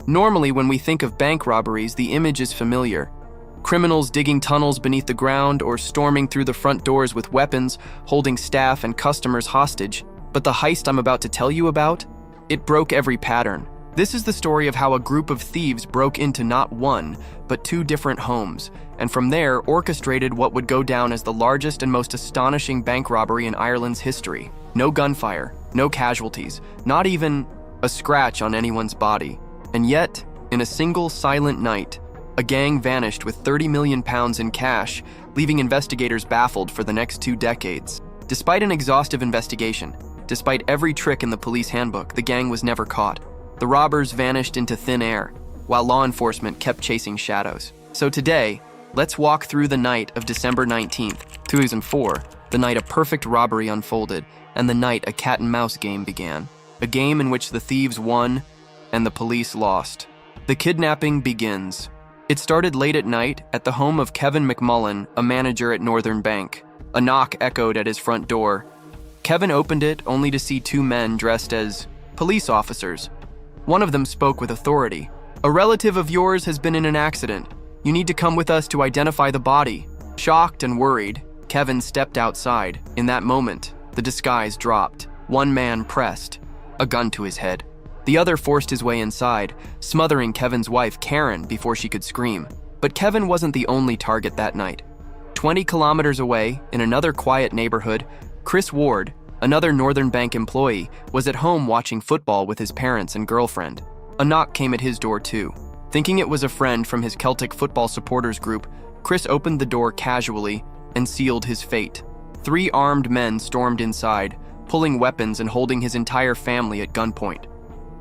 Normally, when we think of bank robberies, the image is familiar. Criminals digging tunnels beneath the ground or storming through the front doors with weapons, holding staff and customers hostage. But the heist I'm about to tell you about, it broke every pattern. This is the story of how a group of thieves broke into not one, but two different homes, and from there orchestrated what would go down as the largest and most astonishing bank robbery in Ireland's history. No gunfire, no casualties, not even a scratch on anyone's body. And yet, in a single silent night, a gang vanished with £30 million in cash, leaving investigators baffled for the next 2 decades. Despite an exhaustive investigation, despite every trick in the police handbook, the gang was never caught. The robbers vanished into thin air, while law enforcement kept chasing shadows. So today, let's walk through the night of December 19th, 2004, the night a perfect robbery unfolded, and the night a cat-and-mouse game began. A game in which the thieves won and the police lost. The kidnapping begins. It started late at night at the home of Kevin McMullen, a manager at Northern Bank. A knock echoed at his front door. Kevin opened it only to see 2 men dressed as police officers. One of them spoke with authority. "A relative of yours has been in an accident. You need to come with us to identify the body." Shocked and worried, Kevin stepped outside. In that moment, the disguise dropped. One man pressed a gun to his head. The other forced his way inside, smothering Kevin's wife, Karen, before she could scream. But Kevin wasn't the only target that night. 20 kilometers away, in another quiet neighborhood, Chris Ward, another Northern Bank employee, was at home watching football with his parents and girlfriend. A knock came at his door too. Thinking it was a friend from his Celtic football supporters group, Chris opened the door casually and sealed his fate. 3 armed men stormed inside, pulling weapons and holding his entire family at gunpoint.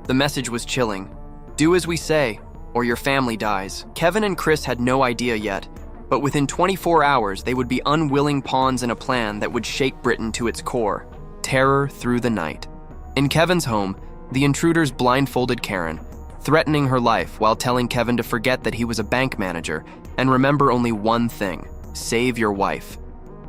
The message was chilling. "Do as we say, or your family dies." Kevin and Chris had no idea yet, but within 24 hours they would be unwilling pawns in a plan that would shake Britain to its core. Terror through the night. In Kevin's home, the intruders blindfolded Karen, threatening her life while telling Kevin to forget that he was a bank manager and remember only one thing: save your wife.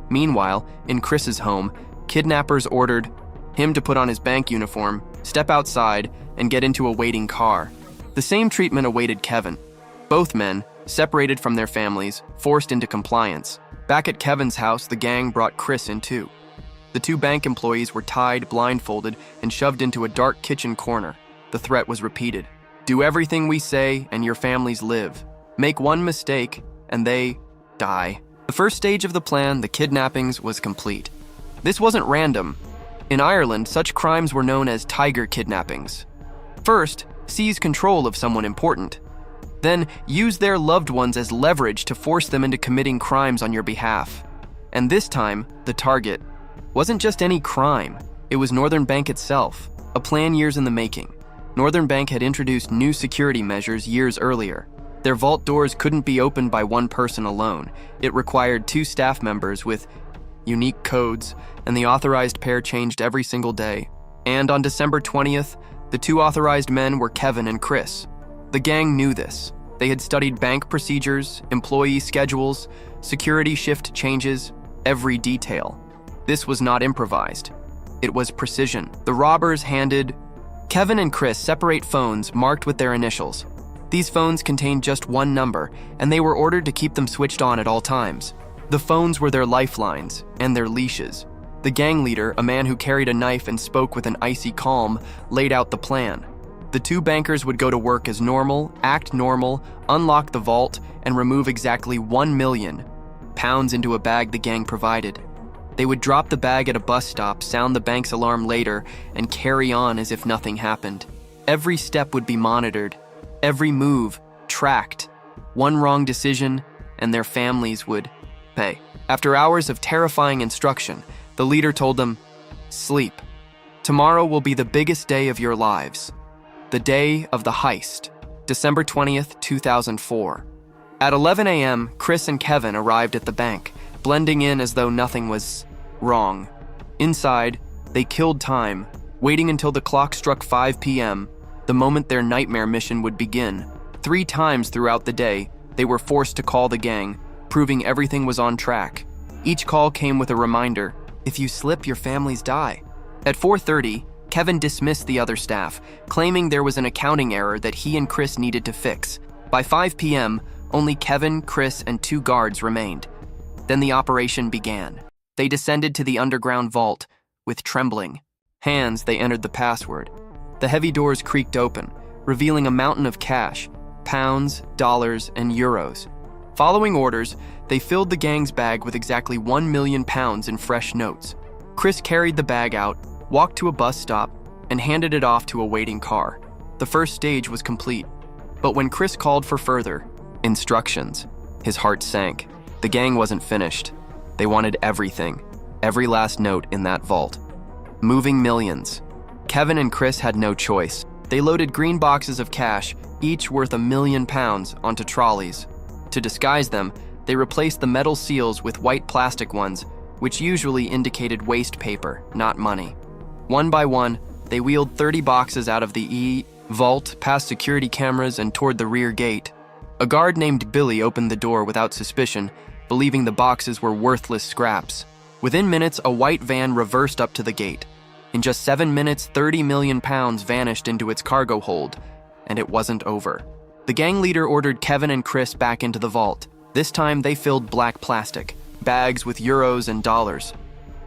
Meanwhile, in Chris's home, kidnappers ordered him to put on his bank uniform, step outside, and get into a waiting car. The same treatment awaited Kevin. Both men, separated from their families, forced into compliance. Back at Kevin's house, the gang brought Chris in too. The 2 bank employees were tied, blindfolded, and shoved into a dark kitchen corner. The threat was repeated. "Do everything we say, and your families live. Make one mistake, and they die." The first stage of the plan, the kidnappings, was complete. This wasn't random. In Ireland, such crimes were known as tiger kidnappings. First, seize control of someone important. Then, use their loved ones as leverage to force them into committing crimes on your behalf. And this time, the target wasn't just any crime. It was Northern Bank itself, a plan years in the making. Northern Bank had introduced new security measures years earlier. Their vault doors couldn't be opened by one person alone. It required 2 staff members with unique codes, and the authorized pair changed every single day. And on December 20th, the 2 authorized men were Kevin and Chris. The gang knew this. They had studied bank procedures, employee schedules, security shift changes, every detail. This was not improvised. It was precision. The robbers handed Kevin and Chris separate phones marked with their initials. These phones contained just one number, and they were ordered to keep them switched on at all times. The phones were their lifelines and their leashes. The gang leader, a man who carried a knife and spoke with an icy calm, laid out the plan. The 2 bankers would go to work as normal, act normal, unlock the vault, and remove exactly £1 million into a bag the gang provided. They would drop the bag at a bus stop, sound the bank's alarm later, and carry on as if nothing happened. Every step would be monitored, every move tracked. One wrong decision, and their families would pay. After hours of terrifying instruction, the leader told them, "Sleep. Tomorrow will be the biggest day of your lives." The day of the heist, December 20th, 2004. At 11 a.m., Chris and Kevin arrived at the bank, blending in as though nothing was wrong. Inside, they killed time, waiting until the clock struck 5 p.m., the moment their nightmare mission would begin. 3 times throughout the day, they were forced to call the gang, proving everything was on track. Each call came with a reminder: if you slip, your families die. At 4:30, Kevin dismissed the other staff, claiming there was an accounting error that he and Chris needed to fix. By 5 p.m., only Kevin, Chris, and 2 guards remained. Then the operation began. They descended to the underground vault. With trembling hands, they entered the password. The heavy doors creaked open, revealing a mountain of cash, pounds, dollars, and euros. Following orders, they filled the gang's bag with exactly 1 million pounds in fresh notes. Chris carried the bag out, walked to a bus stop, and handed it off to a waiting car. The first stage was complete. But when Chris called for further instructions, his heart sank. The gang wasn't finished. They wanted everything, every last note in that vault. Moving millions. Kevin and Chris had no choice. They loaded green boxes of cash, each worth 1 million pounds, onto trolleys. To disguise them, they replaced the metal seals with white plastic ones, which usually indicated waste paper, not money. One by one, they wheeled 30 boxes out of the vault, past security cameras, and toward the rear gate. A guard named Billy opened the door without suspicion, believing the boxes were worthless scraps. Within minutes, a white van reversed up to the gate. In just 7 minutes, 30 million pounds vanished into its cargo hold, and it wasn't over. The gang leader ordered Kevin and Chris back into the vault. This time, they filled black plastic, bags with euros and dollars.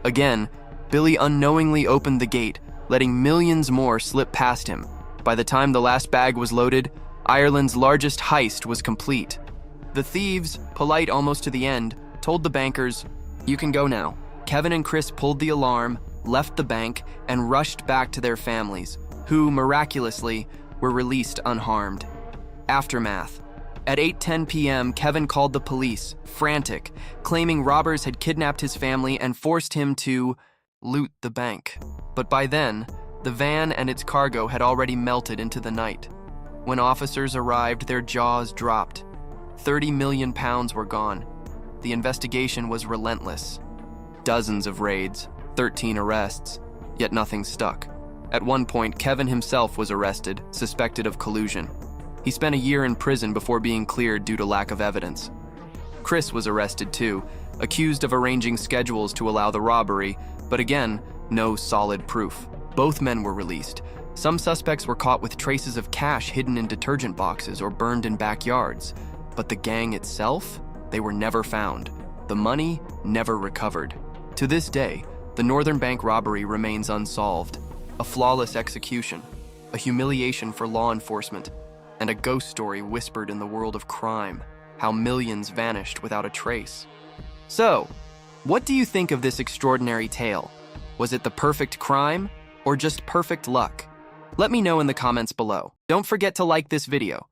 Again, Billy unknowingly opened the gate, letting millions more slip past him. By the time the last bag was loaded, Ireland's largest heist was complete. The thieves, polite almost to the end, told the bankers, "You can go now." Kevin and Chris pulled the alarm, left the bank, and rushed back to their families, who, miraculously, were released unharmed. Aftermath. At 8:10 p.m., Kevin called the police, frantic, claiming robbers had kidnapped his family and forced him to loot the bank. But by then, the van and its cargo had already melted into the night. When officers arrived, their jaws dropped. 30 million pounds were gone. The investigation was relentless. Dozens of raids, 13 arrests, yet nothing stuck. At one point, Kevin himself was arrested, suspected of collusion. He spent a year in prison before being cleared due to lack of evidence. Chris was arrested too, accused of arranging schedules to allow the robbery, but again, no solid proof. Both men were released. Some suspects were caught with traces of cash hidden in detergent boxes or burned in backyards. But the gang itself, they were never found. The money never recovered. To this day, the Northern Bank robbery remains unsolved. A flawless execution, a humiliation for law enforcement, and a ghost story whispered in the world of crime, how millions vanished without a trace. So, what do you think of this extraordinary tale? Was it the perfect crime, or just perfect luck? Let me know in the comments below. Don't forget to like this video.